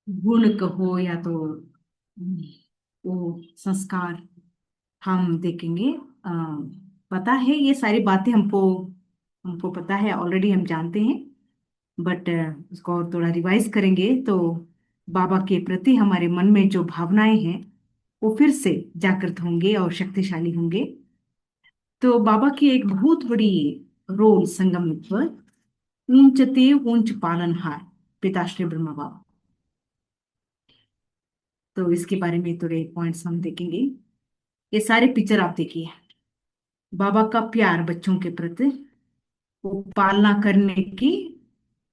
गुण कहो या तो वो संस्कार हम देखेंगे। अ, पता है ये सारी बातें हमको हमको पता है, ऑलरेडी हम जानते हैं। बट उसको और थोड़ा रिवाइज करेंगे तो बाबा के प्रति हमारे मन में जो भावनाएं हैं वो फिर से जागृत होंगे और शक्तिशाली होंगे। तो बाबा की एक बहुत बड़ी रोल संगम पर ऊंचते ऊंच पालनहार पिताश्री ब्रह्मा बाबा। तो इसके बारे में थोड़े पॉइंट्स हम देखेंगे। ये सारे पिक्चर आप देखिए। बाबा का प्यार बच्चों के प्रति, वो पालना करने की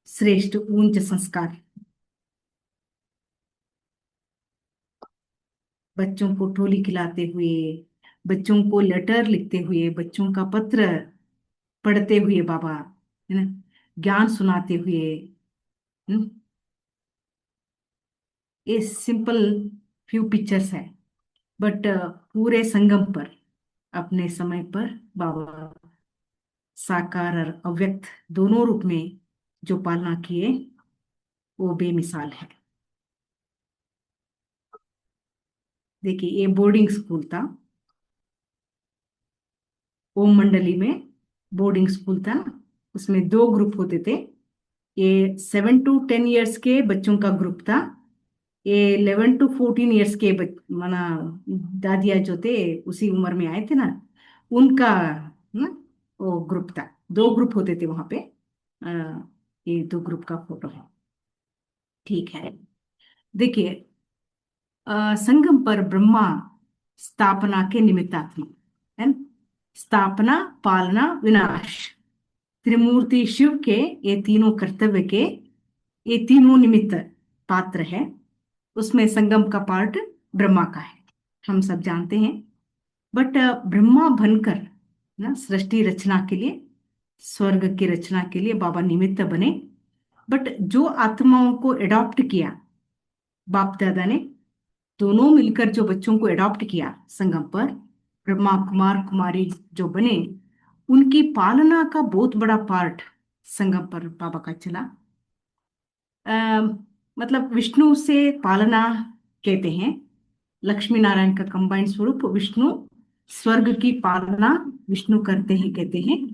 श्रेष्ठ ऊंच संस्कार, बच्चों को ठोली खिलाते हुए, बच्चों को लेटर लिखते हुए, बच्चों का पत्र पढ़ते हुए बाबा, है ना, ज्ञान सुनाते हुए। हम्म, ये सिंपल फ्यू पिक्चर्स है। बट पूरे संगम पर अपने समय पर बाबा साकार और अव्यक्त दोनों रूप में जो पालना किए वो बेमिसाल है। देखिए ये बोर्डिंग स्कूल था, ओम मंडली में बोर्डिंग स्कूल था। उसमें दो ग्रुप होते थे। ये 7 to 10 इयर्स के बच्चों का ग्रुप था। ये 11 to 14 इयर्स के माना दादिया जो थे उसी उम्र में आए थे ना, उनका ना वो ग्रुप था। दो ग्रुप होते थे वहां पे। अ, ये दो ग्रुप का फोटो है। ठीक है। देखिए संगम पर ब्रह्मा स्थापना के निमित्तात्मक है न? स्थापना, पालना, विनाश, त्रिमूर्ति शिव के ये तीनों कर्तव्य के ये तीनों निमित्त पात्र है। उसमें संगम का पार्ट ब्रह्मा का है, हम सब जानते हैं। बट ब्रह्मा बनकर ना सृष्टि रचना के लिए, स्वर्ग की रचना के लिए बाबा निमित्त बने। बट जो आत्माओं को एडॉप्ट किया बाप दादा ने, दोनों मिलकर जो बच्चों को एडॉप्ट किया संगम पर, ब्रह्मा कुमार कुमारी जो बने, उनकी पालना का बहुत बड़ा पार्ट संगम पर बाबा का चला। मतलब विष्णु से पालना कहते हैं। लक्ष्मी नारायण का कंबाइंड स्वरूप विष्णु, स्वर्ग की पालना विष्णु करते हैं कहते हैं।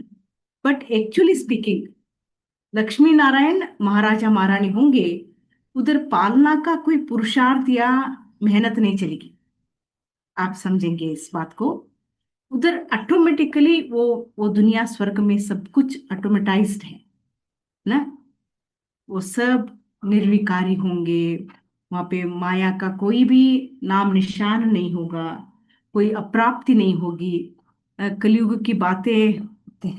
But actually speaking Lakshmi Narayan महाराजा महारानी होंगे, उधर पालना का कोई पुरुषार्थ या मेहनत नहीं चलेगी। आप समझेंगे इस बात को। उधर ऑटोमेटिकली वो दुनिया स्वर्ग में सब कुछ ऑटोमेटाइज्ड है ना। वो सब निर्विकारी होंगे। वहां पे माया का कोई भी नाम निशान नहीं होगा, कोई अप्राप्ति नहीं होगी। कलयुग की बातें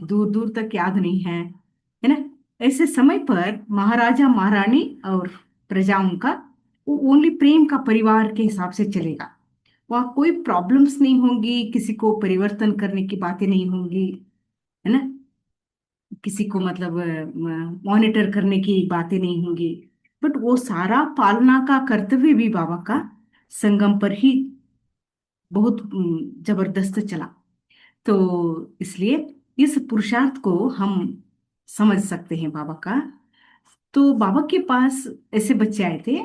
दूर दूर तक याद नहीं है ना। ऐसे समय पर महाराजा महारानी और प्रजाओं का वो ओनली प्रेम का परिवार के हिसाब से चलेगा। वहाँ कोई प्रॉब्लम्स नहीं होंगी, किसी को परिवर्तन करने की बातें नहीं होंगी, है ना। किसी को मतलब मॉनिटर करने की बातें नहीं होंगी। बट वो सारा पालना का कर्तव्य भी बाबा का संगम पर ही बहुत जबरदस्त चला। तो इसलिए इस पुरुषार्थ को हम समझ सकते हैं बाबा का। तो बाबा के पास ऐसे बच्चे आए थे।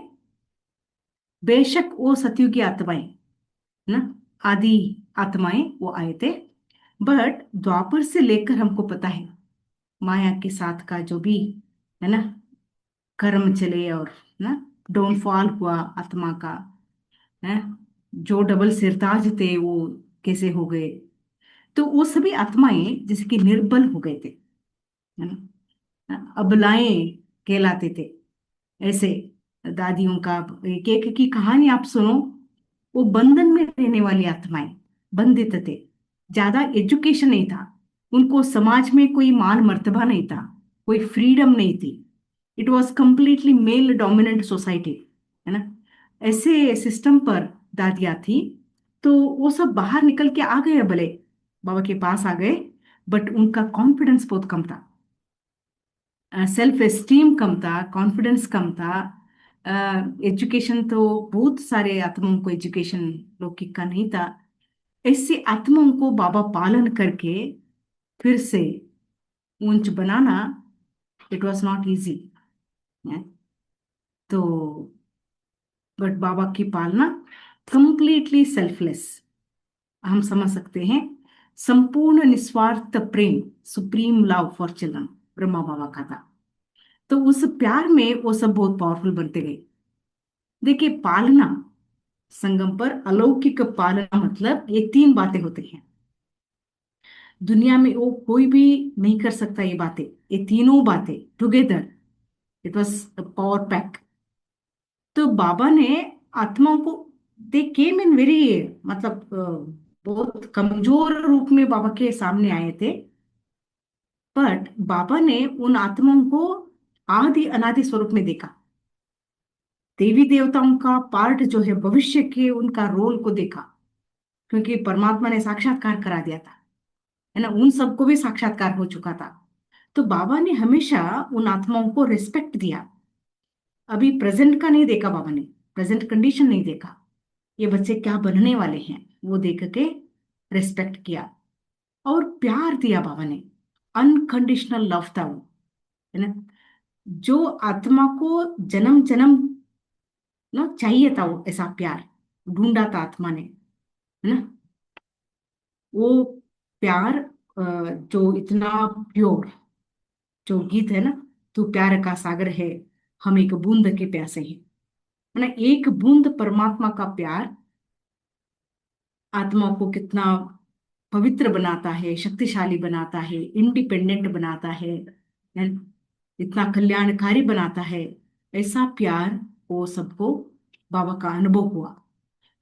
बेशक वो सतयुगी आत्माएं ना, आदि आत्माएं वो आए थे। बट द्वापर से लेकर हमको पता है माया के साथ का जो भी है ना कर्म चले और ना डाउनफॉल हुआ आत्मा का है। जो डबल सिरताज थे वो कैसे हो गए। तो वो सभी आत्माएं जैसे कि निर्बल हो गए थे, है ना, अबलाएं कहलाते थे ऐसे। दादियों का एक एक की कहानी आप सुनो। वो बंधन में रहने वाली आत्माएं बंधित थे। ज्यादा एजुकेशन नहीं था, उनको समाज में कोई मान मर्तबा नहीं था, कोई फ्रीडम नहीं थी। It was completely male dominant society, है ना। ऐसे सिस्टम पर दादियाँ थी। तो वो सब बाहर निकल के आ गए, भले बाबा के पास आ गए। बट उनका कॉन्फिडेंस बहुत कम था, सेल्फ एस्टीम कम था, कॉन्फिडेंस कम था। एजुकेशन तो बहुत सारे आत्माओं को एजुकेशन लौकिक का नहीं था। ऐसी आत्माओं को बाबा पालन करके फिर से ऊंच बनाना, इट वॉज नॉट इजी। तो बट बाबा की पालना कंप्लीटली सेल्फलेस, हम समझ सकते हैं, संपूर्ण निस्वार्थ प्रेम, supreme love for children Brahma Baba का था। तो उस प्यार में वो सब बहुत पावरफुल बनते गए। देखिए, पालना, संगम पर अलौकिक पालना मतलब ये तीन बातें होती हैं। दुनिया में वो कोई भी नहीं कर सकता ये बातें, ये तीनों बातें together, it was power pack. तो बाबा ने आत्माओं को, दे केम इन वेरी, मतलब बहुत कमजोर रूप में बाबा के सामने आए थे। बट बाबा ने उन आत्माओं को आदि अनादि स्वरूप में देखा। देवी देवताओं का पार्ट जो है भविष्य के, उनका रोल को देखा, क्योंकि परमात्मा ने साक्षात्कार करा दिया था, है ना, उन सबको भी साक्षात्कार हो चुका था। तो बाबा ने हमेशा उन आत्माओं को रिस्पेक्ट दिया। अभी प्रेजेंट का नहीं देखा बाबा ने, प्रेजेंट कंडीशन नहीं देखा, ये बच्चे क्या बनने वाले हैं वो देख के रिस्पेक्ट किया और प्यार दिया बाबा ने। अनकंडीशनल लव था वो, है ना, जो आत्मा को जन्म जन्म ना चाहिए था, वो ऐसा प्यार ढूंढा था आत्मा ने, है ना। वो प्यार, जो इतना प्योर, जो गीत है ना, तू प्यार का सागर है, हम एक बूंद के प्यासे हैं, है ना, एक बूंद परमात्मा का प्यार आत्मा को कितना पवित्र बनाता है, शक्तिशाली बनाता है, इंडिपेंडेंट बनाता है, इतना कल्याणकारी बनाता है। ऐसा प्यार वो सबको, बाबा का अनुभव हुआ।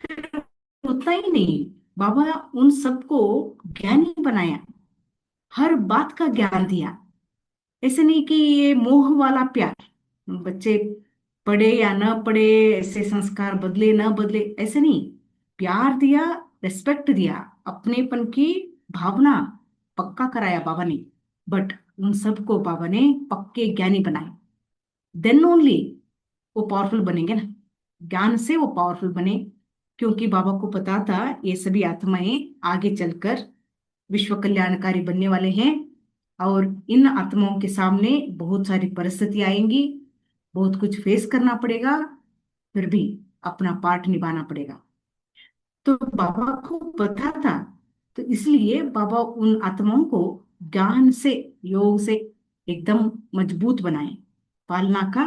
फिर उतना ही नहीं, बाबा उन सबको ज्ञानी बनाया, हर बात का ज्ञान दिया। ऐसे नहीं कि ये मोह वाला प्यार, बच्चे पढ़े या ना पढ़े, ऐसे संस्कार बदले ना बदले, ऐसे नहीं, प्यार दिया, रिस्पेक्ट दिया, अपनेपन की भावना पक्का कराया बाबा ने। बट उन सबको बाबा ने पक्के ज्ञानी बनाए, देन ओनली वो पावरफुल बनेंगे ना, ज्ञान से वो पावरफुल बने। क्योंकि बाबा को पता था ये सभी आत्माएं आगे चलकर विश्व कल्याणकारी बनने वाले हैं, और इन आत्माओं के सामने बहुत सारी परिस्थिति आएंगी, बहुत कुछ फेस करना पड़ेगा, फिर भी अपना पार्ट निभाना पड़ेगा। तो बाबा को पता था, तो इसलिए बाबा उन आत्माओं को ज्ञान से, योग से एकदम मजबूत बनाए। पालना का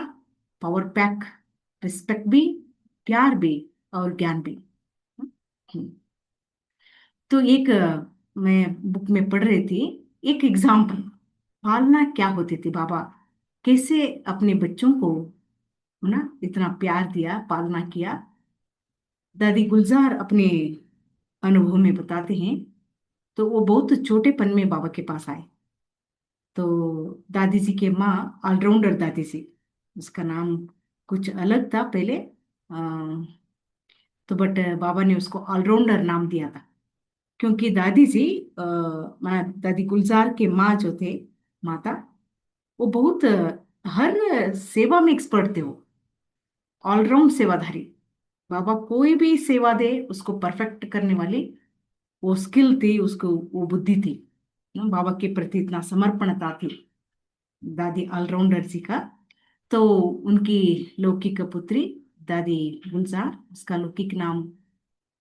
पावर पैक, रिस्पेक्ट भी, प्यार भी, और ज्ञान भी। हम्म। तो एक मैं बुक में पढ़ रही थी, एक एग्जाम्पल, पालना क्या होती थी, बाबा कैसे अपने बच्चों को, है ना, इतना प्यार दिया, पालना किया। दादी गुलजार अपने अनुभव में बताते हैं। तो वो बहुत छोटेपन में बाबा के पास आए। तो दादी जी के माँ, ऑलराउंडर दादी जी, उसका नाम कुछ अलग था पहले, तो बट बाबा ने उसको ऑलराउंडर नाम दिया था। क्योंकि दादी जी, माना दादी गुलजार के माँ जो थे, माता, वो बहुत हर सेवा में एक्सपर्ट थे, वो ऑलराउंड सेवाधारी। बाबा कोई भी सेवा दे उसको परफेक्ट करने वाली वो स्किल थी, उसको वो बुद्धि थी ना, बाबा के प्रति इतना समर्पणता थी दादी ऑलराउंडर जी का। तो उनकी लौकिक पुत्री दादी गुलजार, उसका लौकिक नाम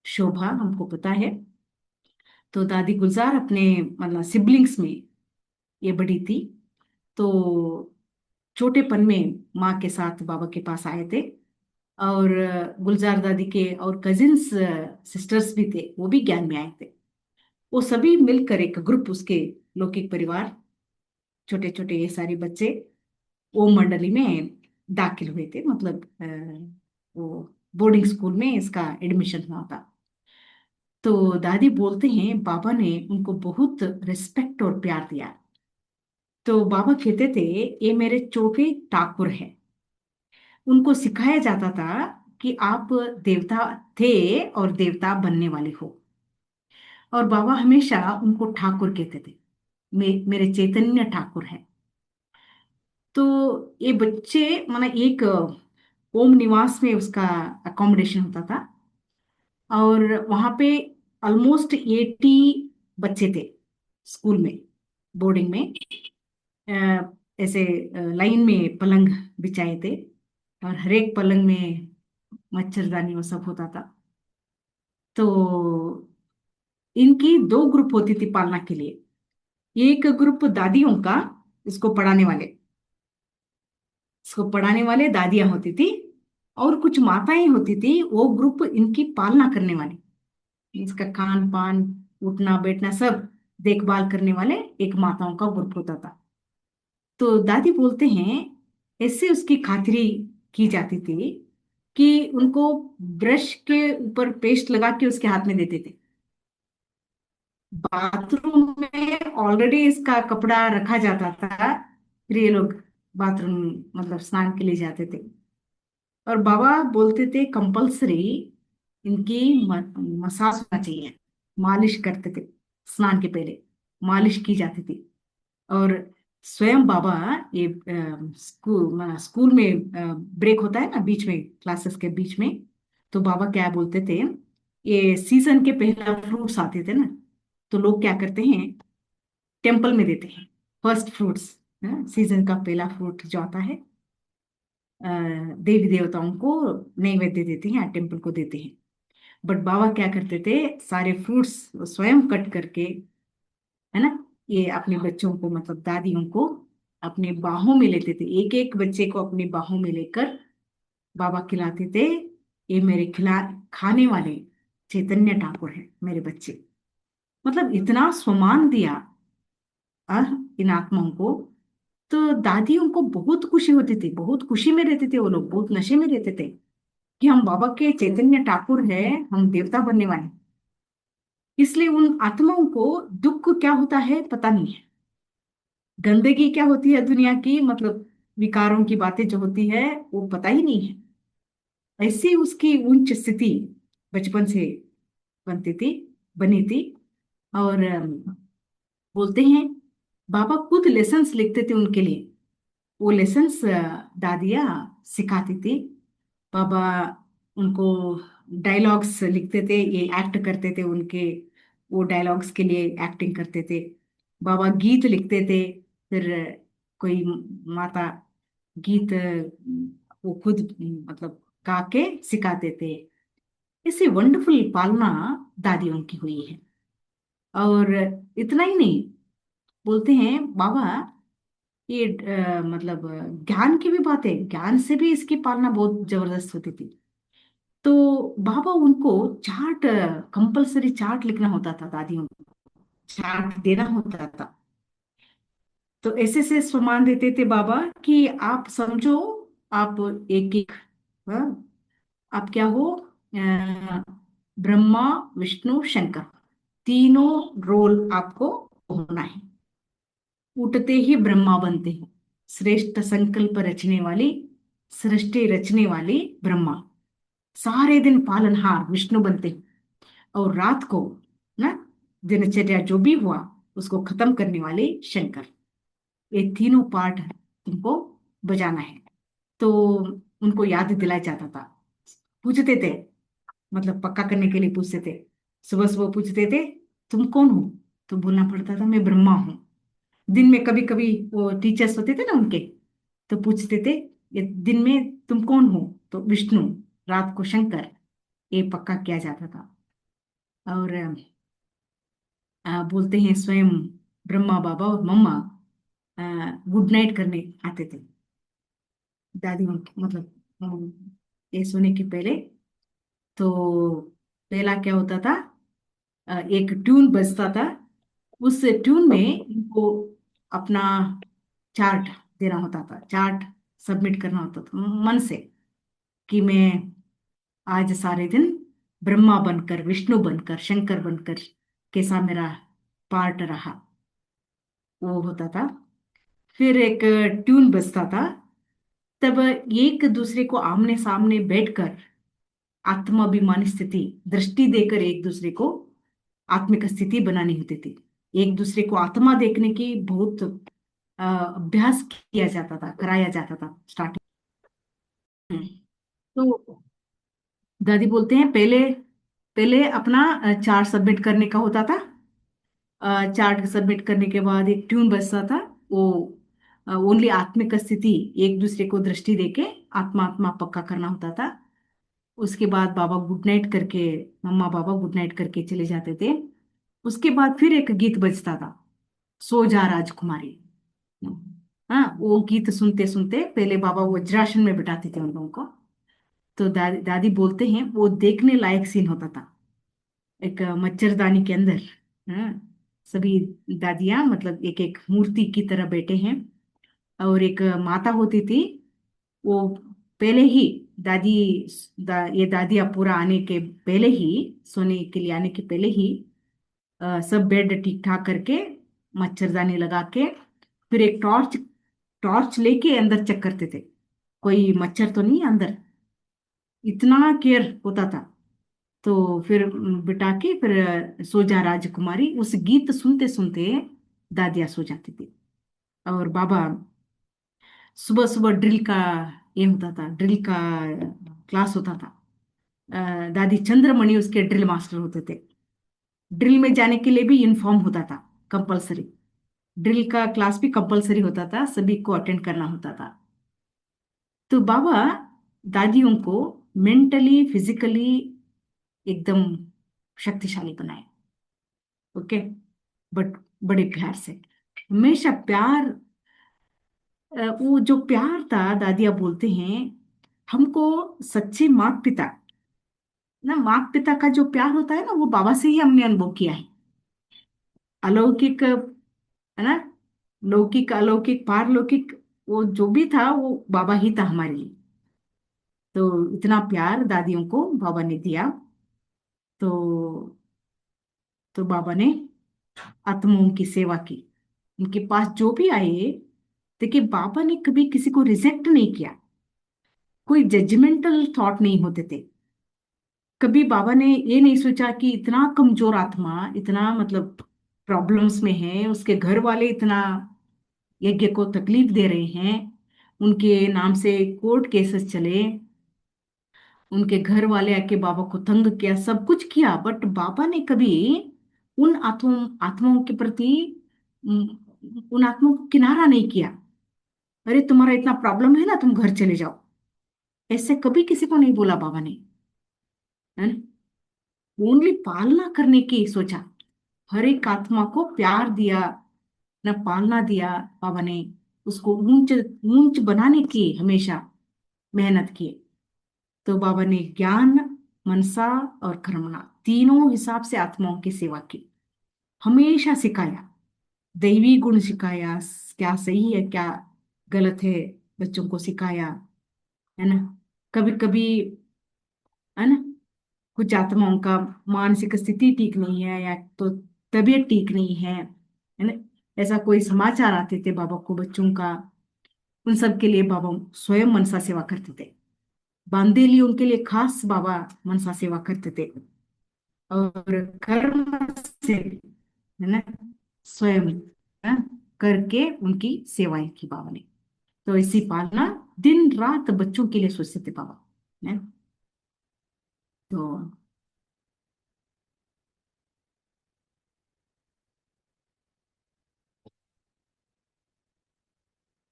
शोभा, हमको पता है। तो दादी गुलजार अपने मतलब सिबलिंग्स में ये बड़ी थी। तो छोटेपन में माँ के साथ बाबा के पास आए थे। और गुलजार दादी के और कजिन्स सिस्टर्स भी थे, वो भी ज्ञान में आए थे। वो सभी मिलकर एक ग्रुप, उसके लौकिक परिवार, छोटे छोटे ये सारे बच्चे वो मंडली में दाखिल हुए थे, मतलब वो बोर्डिंग स्कूल में इसका एडमिशन हुआ था। तो दादी बोलते हैं बाबा ने उनको बहुत रिस्पेक्ट और प्यार दिया। तो बाबा कहते थे ये मेरे छोटे ठाकुर हैं। उनको सिखाया जाता था कि आप देवता थे और देवता बनने वाले हो। और बाबा हमेशा उनको ठाकुर कहते थे, मेरे चैतन्य ठाकुर है। तो ये बच्चे, माना एक ओम निवास में उसका अकोमोडेशन होता था, और वहां पे ऑलमोस्ट 80 बच्चे थे स्कूल में, बोर्डिंग में। ऐसे लाइन में पलंग बिछाए थे, और हर एक पलंग में मच्छरदानी वो सब होता था। तो इनकी दो ग्रुप होती थी पालना के लिए। एक ग्रुप दादियों का, इसको पढ़ाने वाले, इसको पढ़ाने वाले दादियां होती थी। और कुछ माताएं होती थी, वो ग्रुप इनकी पालना करने वाले, इसका खान पान, उठना बैठना सब देखभाल करने वाले एक माताओं का ग्रुप होता था। तो दादी बोलते हैं ऐसे उसकी खातिरी की जाती थी कि उनको ब्रश के ऊपर पेस्ट लगा के उसके हाथ में देते थे। बाथरूम में ऑलरेडी इसका कपड़ा रखा जाता था, फिर ये लोग बाथरूम मतलब स्नान के लिए जाते थे। और बाबा बोलते थे कंपल्सरी इनकी मसाज होना चाहिए, मालिश करते थे, स्नान के पहले मालिश की जाती थी। और स्वयं बाबा ये स्कूल में ब्रेक होता है ना बीच में, क्लासेस के बीच में, तो बाबा क्या बोलते थे, ये सीजन के पहला फ्रूट्स आते थे ना, तो लोग क्या करते हैं, टेम्पल में देते हैं फर्स्ट फ्रूट्स। सीजन का पहला फ्रूट जो आता है, अ, देवी देवताओं को नैवेद्य देते हैं, टेम्पल को देते हैं। बट बाबा क्या करते थे, सारे फ्रूट्स स्वयं कट करके, है ना, ये अपने बच्चों को मतलब दादियों को अपने बाहों में लेते थे, एक एक बच्चे को अपनी बाहों में लेकर बाबा खिलाते थे। ये मेरे खिला खाने वाले चैतन्य ठाकुर है मेरे बच्चे। मतलब इतना सम्मान दिया इन आत्माओं को। तो दादियों को बहुत खुशी होती थी, बहुत खुशी में रहते थे वो लोग, बहुत नशे में रहते थे कि हम बाबा के चैतन्य ठाकुर है, हम देवता बनने वाले। इसलिए उन आत्माओं को दुख क्या होता है पता नहीं है, गंदगी क्या होती है दुनिया की, मतलब विकारों की बातें जो होती है वो पता ही नहीं है। ऐसी उसकी उच्च स्थिति बचपन से बनती थी, बनी थी। और बोलते हैं बाबा खुद लेसन्स लिखते थे उनके लिए। वो लेसन्स दादियाँ सिखाती थी। बाबा उनको डायलॉग्स लिखते थे, ये एक्ट करते थे उनके, वो डायलॉग्स के लिए एक्टिंग करते थे। बाबा गीत लिखते थे, फिर कोई माता गीत वो खुद मतलब गा के सिखाते थे। ऐसी वंडरफुल पालना दादियों की हुई है। और इतना ही नहीं, बोलते हैं बाबा ये मतलब ज्ञान की भी बात है, ज्ञान से भी इसकी पालना बहुत जबरदस्त होती थी। तो बाबा उनको चार्ट, कंपलसरी चार्ट लिखना होता था, दादियों को चार्ट देना होता था। तो ऐसे से सम्मान देते थे बाबा कि आप समझो, आप एक एक, हाँ, आप क्या हो, ब्रह्मा विष्णु शंकर, तीनों रोल आपको होना है। उठते ही ब्रह्मा बनते हैं, श्रेष्ठ संकल्प रचने वाली, सृष्टि रचने वाली ब्रह्मा, सारे दिन पालनहार विष्णु बनते हैं। और रात को ना दिनचर्या जो भी हुआ उसको खत्म करने वाले शंकर। ये तीनों पार्ट तुमको बजाना है। तो उनको याद दिलाया जाता था, पूछते थे, मतलब पक्का करने के लिए पूछते थे। सुबह सुबह पूछते थे तुम कौन हो, तो बोलना पड़ता था मैं ब्रह्मा हूँ। दिन में कभी कभी वो टीचर्स होते थे ना उनके, तो पूछते थे ये दिन में तुम कौन हो, तो विष्णु, रात को शंकर, ये पक्का किया जाता था। और बोलते हैं स्वयं ब्रह्मा बाबा और मम्मा गुड नाइट करने आते थे दादी मतलब ये सोने के पहले। तो पहला क्या होता था, एक ट्यून बजता था, उस ट्यून में इनको अपना चार्ट देना होता था, चार्ट सबमिट करना होता था मन से कि मैं आज सारे दिन ब्रह्मा बनकर, विष्णु बनकर, शंकर बनकर कैसा मेरा पार्ट रहा, वो होता था। फिर एक ट्यून बजता था, तब एक दूसरे को आमने सामने बैठकर आत्माभिमानी स्थिति, दृष्टि देकर एक दूसरे को आत्मिक स्थिति बनानी होती थी। एक दूसरे को आत्मा देखने की बहुत अभ्यास किया जाता था, कराया जाता था स्टार्टिंग में। तो दादी बोलते हैं पहले पहले अपना चार्ट सबमिट करने का होता था। चार्ट सबमिट करने के बाद एक ट्यून बजता था, वो ओनली आत्मिक स्थिति, एक दूसरे को दृष्टि देके आत्मा आत्मा पक्का करना होता था। उसके बाद बाबा गुड नाइट करके, मम्मा पापा गुड नाइट करके चले जाते थे। उसके बाद फिर एक गीत बजता था, सो जा राजकुमारी। हाँ, वो गीत सुनते सुनते पहले बाबा वज्रासन में बिठाते थे उन लोगों को। तो दादी दादी बोलते हैं वो देखने लायक सीन होता था। एक मच्छरदानी के अंदर, हाँ, सभी दादियां मतलब एक एक मूर्ति की तरह बैठे हैं। और एक माता होती थी, वो पहले ही दादी, ये दादियाँ पूरा आने के पहले ही, सोने के लिए आने के पहले ही सब बेड ठीक ठाक करके, मच्छरदानी लगा के, फिर एक टॉर्च टॉर्च लेके अंदर चेक करते थे कोई मच्छर तो नहीं है अंदर। इतना केयर होता था। तो फिर बिठा के फिर सो जा राजकुमारी, उस गीत सुनते सुनते दादियाँ सो जाती थी। और बाबा सुबह सुबह ड्रिल का, ये होता था ड्रिल का क्लास होता था। दादी चंद्रमणि उसके ड्रिल मास्टर होते थे। ड्रिल में जाने के लिए भी यूनिफॉर्म होता था, कंपलसरी। ड्रिल का क्लास भी कंपलसरी होता था, सभी को अटेंड करना होता था। तो बाबा दादियों को मेंटली फिजिकली एकदम शक्तिशाली बनाए। ओके। बट बड़े प्यार से, हमेशा प्यार। वो जो प्यार था, दादिया बोलते हैं, हमको सच्चे माता पिता, ना माता पिता का जो प्यार होता है ना, वो बाबा से ही हमने अनुभव किया है। अलौकिक, है ना, लौकिक अलौकिक पारलौकिक, वो जो भी था वो बाबा ही था हमारे लिए। तो इतना प्यार दादियों को बाबा ने दिया। तो बाबा ने आत्माओं की सेवा की। उनके पास जो भी आए, देखिए बाबा ने कभी किसी को रिजेक्ट नहीं किया। कोई जजमेंटल थॉट नहीं होते थे। कभी बाबा ने ये नहीं सोचा कि इतना कमजोर आत्मा, इतना मतलब प्रॉब्लम्स में है, उसके घर वाले इतना यज्ञ को तकलीफ दे रहे हैं, उनके नाम से कोर्ट केसेस चले, उनके घर वाले आके बाबा को तंग किया, सब कुछ किया, बट बाबा ने कभी उन आत्माओं के प्रति, उन आत्माओं को किनारा नहीं किया। अरे तुम्हारा इतना प्रॉब्लम है ना, तुम घर चले जाओ, ऐसे कभी किसी को नहीं बोला बाबा ने। ओनली पालना करने की सोचा। हर एक आत्मा को प्यार दिया, न पालना दिया बाबा ने। उसको ऊंच ऊंच बनाने की हमेशा मेहनत की। तो बाबा ने ज्ञान, मनसा और कर्मणा तीनों हिसाब से आत्माओं की सेवा की। हमेशा सिखाया, दैवी गुण सिखाया, क्या सही है क्या गलत है, बच्चों को सिखाया, है ना। कभी कभी, है ना, कुछ आत्माओं का मानसिक स्थिति ठीक नहीं है, या तो तबीयत ठीक नहीं है ना, ऐसा कोई समाचार आते थे बाबा को बच्चों का। उन सब के लिए बाबा स्वयं मनसा सेवा करते थे। बांदेली उनके लिए खास बाबा मनसा सेवा करते थे। और कर्म से, है ना, स्वयं, है, करके उनकी सेवाएं की बाबा ने। तो इसी पालना, दिन रात बच्चों के लिए सोचते थे बाबा, है।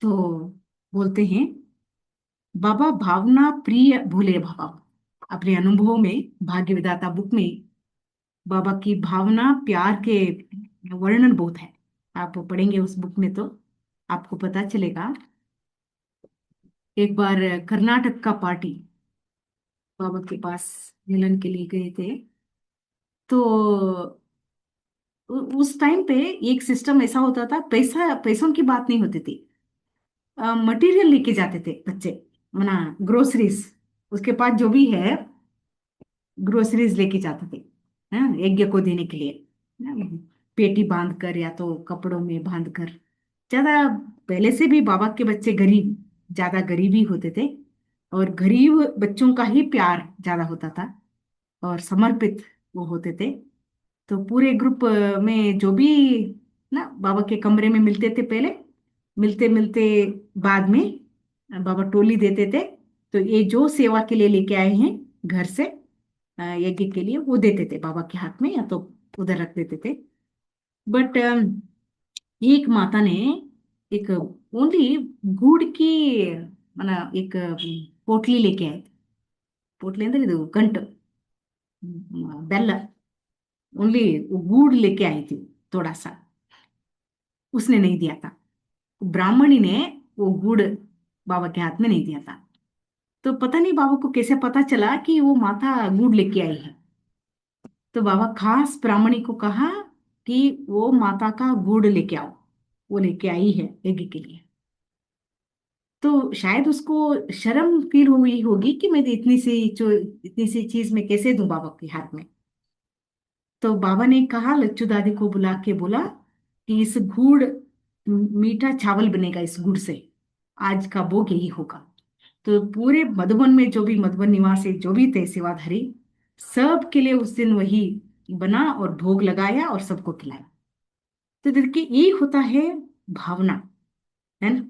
तो बोलते हैं बाबा भावना प्रिय भोले बाबा। अपने अनुभवों में भाग्य विधाता बुक में बाबा की भावना प्यार के वर्णन बहुत है। आप पढ़ेंगे उस बुक में तो आपको पता चलेगा। एक बार कर्नाटक का पार्टी बाबा के पास मिलन के लिए गए थे। तो उस टाइम पे एक सिस्टम ऐसा होता था, पैसों की बात नहीं होती थी। मटेरियल लेके जाते थे बच्चे, मना ग्रोसरीज, उसके पास जो भी है ग्रोसरीज लेके जाते थे, हाँ, यज्ञ को देने के लिए, हाँ, पेटी बांध कर या तो कपड़ों में बांध कर। ज्यादा पहले से भी बाबा के बच्चे गरीब, ज्यादा गरीबी होते थे, और गरीब बच्चों का ही प्यार ज्यादा होता था, और समर्पित वो होते थे। तो पूरे ग्रुप में जो भी ना बाबा के कमरे में मिलते थे पहले, मिलते मिलते बाद में बाबा टोली देते थे। तो ये जो सेवा के लिए लेके आए हैं घर से, यज्ञ के लिए, वो देते थे बाबा के हाथ में, या तो उधर रख देते थे। बट एक माता ने एक ओनली गुड़ की, माना एक पोटली लेके आए। ಪೋಟ್ಲಿ ಅಂದ್ರೆ ಇದು ಗಂಟು, बेल ओनली गूड़ लेके आई थी थोड़ा सा, उसने नहीं दिया था। ब्राह्मणी ने वो गुड़ बाबा के हाथ में नहीं दिया था। तो पता नहीं बाबा को कैसे पता चला कि वो माता गुड़ लेके आई है। तो बाबा खास ब्राह्मणी को कहा कि वो माता का गुड़ लेके आओ, वो लेके आई है यज्ञ के लिए। तो शायद उसको शर्म फील हुई होगी कि मैं इतनी सी चीज में कैसे दूं बाबा के हाथ में। तो बाबा ने कहा, लच्चू दादी को बुला के बोला कि इस गुड़, मीठा चावल बनेगा इस गुड़ से, आज का भोग यही होगा। तो पूरे मधुबन में जो भी मधुबन निवासी जो भी थे सेवाधारी, सब के लिए उस दिन वही बना और भोग लगाया और सबको खिलाया। तो देखिए ये होता है भावना, है ना।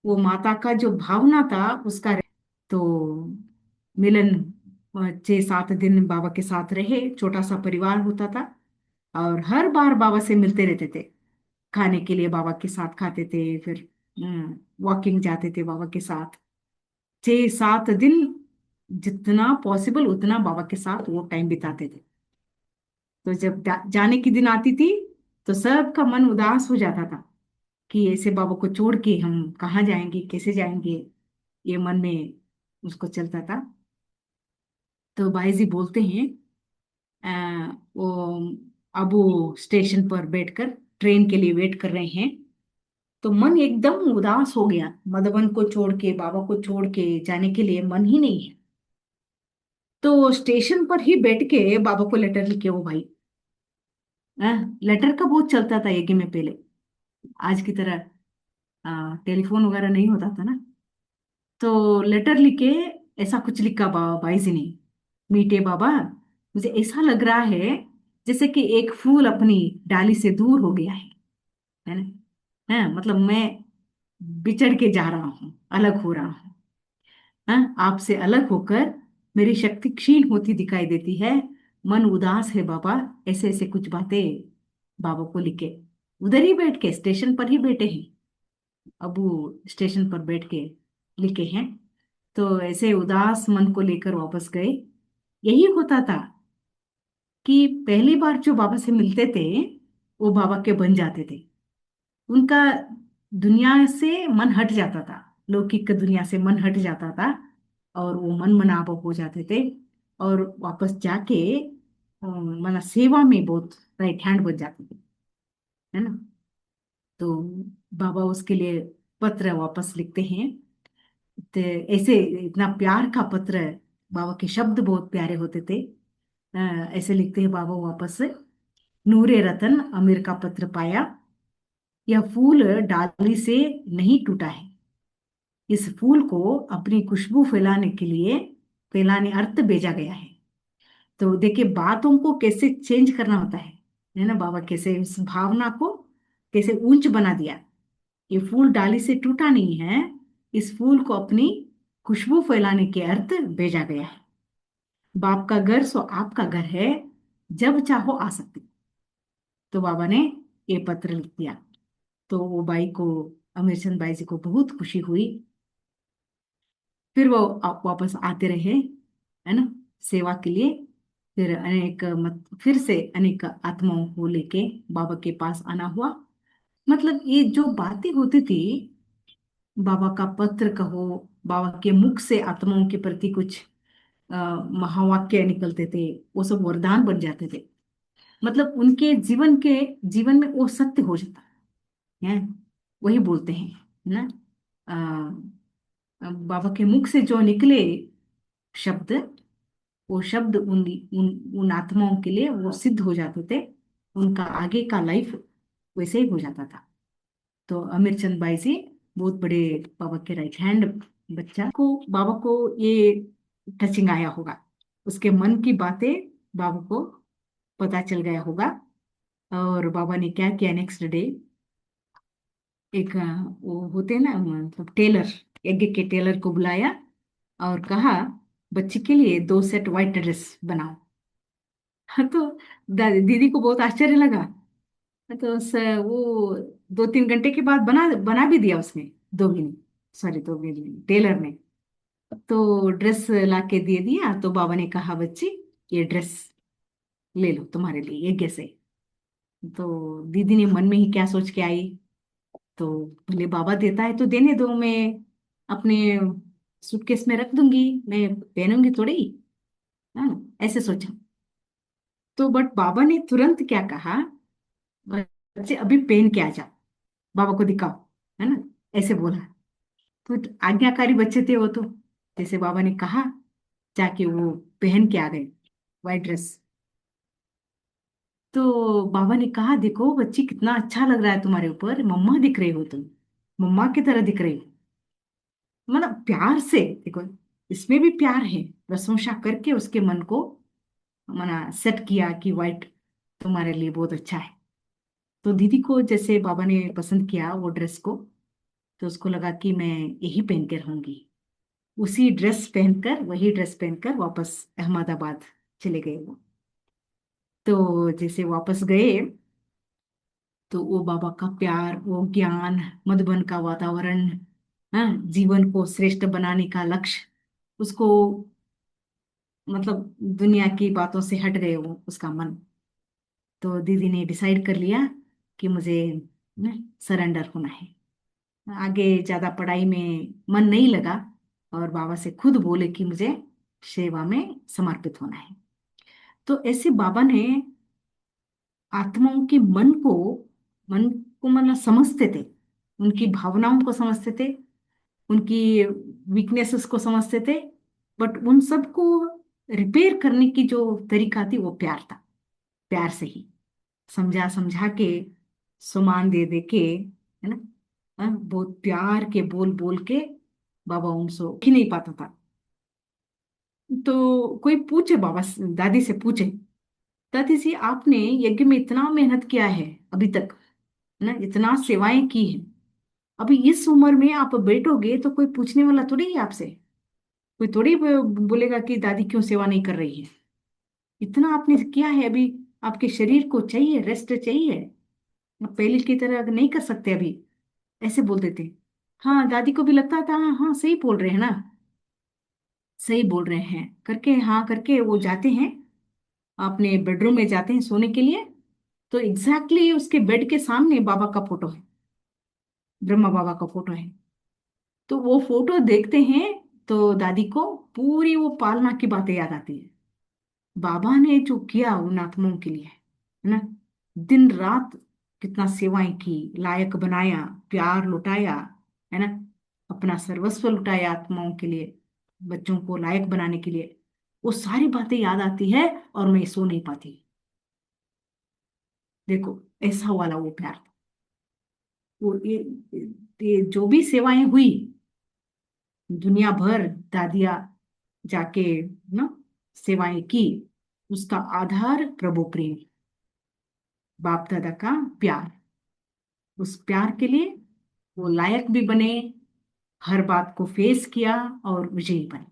वो माता का जो भावना था उसका। तो मिलन 6-7 दिन बाबा के साथ रहे, छोटा सा परिवार होता था। और हर बार बाबा से मिलते रहते थे, खाने के लिए बाबा के साथ खाते थे, फिर वॉकिंग जाते थे बाबा के साथ। 6-7 दिन जितना पॉसिबल उतना बाबा के साथ वो टाइम बिताते थे। तो जब जाने की दिन आती थी तो सबका मन उदास हो जाता था कि ऐसे बाबा को छोड़ के हम कहाँ जाएंगे, कैसे जाएंगे, ये मन में उसको चलता था। तो भाई जी बोलते हैं, वो अब वो स्टेशन पर बैठकर ट्रेन के लिए वेट कर रहे हैं। तो मन एकदम उदास हो गया, मधुबन को छोड़ के, बाबा को छोड़ के जाने के लिए मन ही नहीं है। तो स्टेशन पर ही बैठ के बाबा को लेटर लिखे वो भाई। लेटर का बहुत चलता था ये में पहले, आज की तरह टेलीफोन वगैरह नहीं होता था ना। तो लेटर लिखे, ऐसा कुछ लिखा बाबा भाई जी ने, मीठे बाबा, मुझे ऐसा लग रहा है जैसे कि एक फूल अपनी डाली से दूर हो गया है ना। मतलब मैं बिछड़ के जा रहा हूँ, अलग हो रहा हूँ। आपसे अलग होकर मेरी शक्ति क्षीण होती दिखाई देती है, मन उदास है बाबा। ऐसे ऐसे कुछ बातें बाबा को लिखे, उधर ही बैठ के स्टेशन पर ही बैठे हैं, अबू स्टेशन पर बैठ के लिखे हैं। तो ऐसे उदास मन को लेकर वापस गए। यही होता था कि पहली बार जो बाबा से मिलते थे वो बाबा के बन जाते थे। उनका दुनिया से मन हट जाता था, लौकिक दुनिया से मन हट जाता था, और वो मन मनाव हो जाते थे। और वापस जाके मना सेवा में बहुत राइट हैंड बन जाते थे, है ना। तो बाबा उसके लिए पत्र वापस लिखते हैं। तो ऐसे इतना प्यार का पत्र, बाबा के शब्द बहुत प्यारे होते थे। अ, ऐसे लिखते हैं बाबा वापस, नूरे रतन अमीर का पत्र पाया, यह फूल डाली से नहीं टूटा है, इस फूल को अपनी खुशबू फैलाने के लिए, फैलाने अर्थ भेजा गया है। तो देखिए बातों को कैसे चेंज करना होता है ना। बाबा कैसे उस भावना को कैसे ऊंच बना दिया। ये फूल डाली से टूटा नहीं है, इस फूल को अपनी खुशबू फैलाने के अर्थ भेजा गया है। बाप का घर सो आपका घर है, जब चाहो आ सकते। तो बाबा ने ये पत्र लिख दिया। तो वो बाई को, अमीरचंद बाई जी को बहुत खुशी हुई। फिर वो वापस आते रहे, है ना, सेवा के लिए। फिर फिर से अनेक आत्माओं को लेके बाबा के पास आना हुआ। मतलब ये जो बातें होती थी, बाबा का पत्र कहो, बाबा के मुख से आत्माओं के प्रति कुछ महावाक्य निकलते थे, वो सब वरदान बन जाते थे। मतलब उनके जीवन में वो सत्य हो जाता है। वही बोलते हैं ना, बाबा के मुख से जो निकले शब्द, वो शब्द उन आत्माओं के लिए वो सिद्ध हो जाते थे। उनका आगे का लाइफ वैसे ही हो जाता था। तो अमीर चंद बाई जी बहुत बड़े बाबा के राइट हैंड, बच्चा को बाबा को ये टचिंग आया होगा, उसके मन की बातें बाबा को पता चल गया होगा। और बाबा ने क्या किया, नेक्स्ट डे एक वो होते हैं ना, मतलब टेलर, यज्ञ के टेलर को बुलाया और कहा बच्ची के लिए 2 सेट व्हाइट ड्रेस बनाओ। हाँ, तो दीदी को बहुत आश्चर्य लगा। तो वो 2-3 घंटे के बाद बना बना भी दिया उसने, दो भी नहीं, सॉरी दो भी नहीं, टेलर ने। तो ड्रेस ला के दे दिया, तो बाबा ने कहा बच्ची ये ड्रेस ले लो, तुम्हारे लिए ये गिफ्ट है। तो दीदी ने मन में ही क्या सोच के आई, तो भले बाबा देता है तो देने दो, मैं अपने सूटकेस में रख दूंगी, मैं पहनूंगी थोड़ी, है ना, ऐसे सोचा। तो बट बाबा ने तुरंत क्या कहा, बच्चे अभी पहन के आ जाओ, बाबा को दिखाओ, है ना, ऐसे बोला। तो आज्ञाकारी बच्चे थे वो तो, जैसे बाबा ने कहा जाके वो पहन के आ गए वाइट ड्रेस। तो बाबा ने कहा देखो बच्ची कितना अच्छा लग रहा है तुम्हारे ऊपर, मम्मा दिख रहे हो तुम, मम्मा की तरह दिख रही हो। मतलब प्यार से देखो, इसमें भी प्यार है, प्रशंसा करके उसके मन को मना सेट किया कि वाइट तुम्हारे लिए बहुत अच्छा है। तो दीदी को जैसे बाबा ने पसंद किया वो ड्रेस को, तो उसको लगा कि मैं यही पहन के रहूंगी। उसी ड्रेस पहनकर, वही ड्रेस पहनकर वापस अहमदाबाद चले गए वो। तो जैसे वापस गए, तो वो बाबा का प्यार, वो ज्ञान, मधुबन का वातावरण, हाँ, जीवन को श्रेष्ठ बनाने का लक्ष्य, उसको मतलब दुनिया की बातों से हट गए वो उसका मन। तो दीदी ने डिसाइड कर लिया कि मुझे सरेंडर होना है, आगे ज्यादा पढ़ाई में मन नहीं लगा, और बाबा से खुद बोले कि मुझे सेवा में समर्पित होना है। तो ऐसे बाबा ने आत्माओं के मन को मतलब समझते थे, उनकी भावनाओं को समझते थे, उनकी वीकनेसेस को समझते थे। बट उन सबको रिपेयर करने की जो तरीका थी वो प्यार था, प्यार से ही समझा समझा के, सम्मान दे दे के, है ना, हाँ, बहुत प्यार के बोल बोल के बाबा उनसे ही नहीं पाता था। तो कोई पूछे बाबा दादी से पूछे, दादी जी आपने यज्ञ में इतना मेहनत किया है अभी तक, है ना, इतना सेवाएं की हैं, अभी इस उम्र में आप बैठोगे तो कोई पूछने वाला थोड़ी है आपसे, कोई थोड़ी बोलेगा कि दादी क्यों सेवा नहीं कर रही है, इतना आपने किया है अभी, आपके शरीर को चाहिए रेस्ट, चाहिए, आप पहले की तरह नहीं कर सकते अभी, ऐसे बोलते थे। हाँ दादी को भी लगता था हाँ हाँ सही बोल रहे हैं ना, सही बोल रहे हैं करके, हाँ करके वो जाते हैं अपने बेडरूम में, जाते हैं सोने के लिए। तो एग्जैक्टली उसके बेड के सामने बाबा का फोटो है, ब्रह्मा बाबा का फोटो है। तो वो फोटो देखते हैं तो दादी को पूरी वो पालना की बातें याद आती है, बाबा ने जो किया उन आत्माओं के लिए, है ना, दिन रात कितना सेवाएं की, लायक बनाया, प्यार लुटाया, है ना, अपना सर्वस्व लुटाया आत्माओं के लिए, बच्चों को लायक बनाने के लिए, वो सारी बातें याद आती है और मैं सो नहीं पाती। देखो ऐसा वाला वो प्यार था। वो ये जो भी सेवाएं हुई दुनिया भर, दादिया जाके ना सेवाएं की, उसका आधार प्रभु प्रेम, बाप दादा का प्यार, उस प्यार के लिए वो लायक भी बने, हर बात को फेस किया और विजयी बने।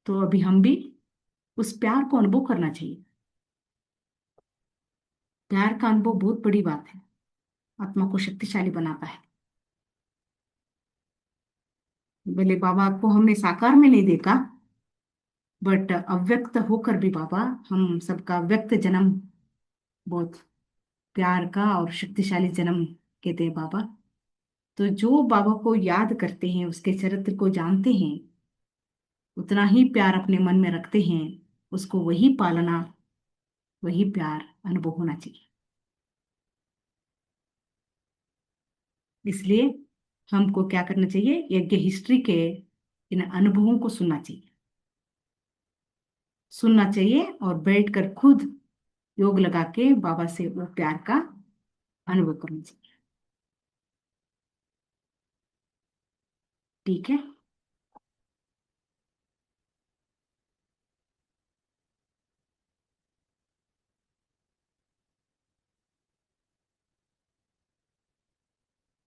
तो अभी हम भी उस प्यार को अनुभव करना चाहिए। प्यार का अनुभव बहुत बड़ी बात है, आत्मा को शक्तिशाली बनाता है। भले बाबा को हमने साकार में नहीं देखा, बट अव्यक्त होकर भी बाबा हम सबका व्यक्त जन्म, बहुत प्यार का और शक्तिशाली जन्म कहते हैं बाबा। तो जो बाबा को याद करते हैं, उसके चरित्र को जानते हैं, उतना ही प्यार अपने मन में रखते हैं, उसको वही पालना, वही प्यार अनुभव होना चाहिए। इसलिए हमको क्या करना चाहिए, यज्ञ हिस्ट्री के इन अनुभवों को सुनना चाहिए, सुनना चाहिए और बैठकर खुद योग लगा के बाबा से वो प्यार का अनुभव करना चाहिए। ठीक है।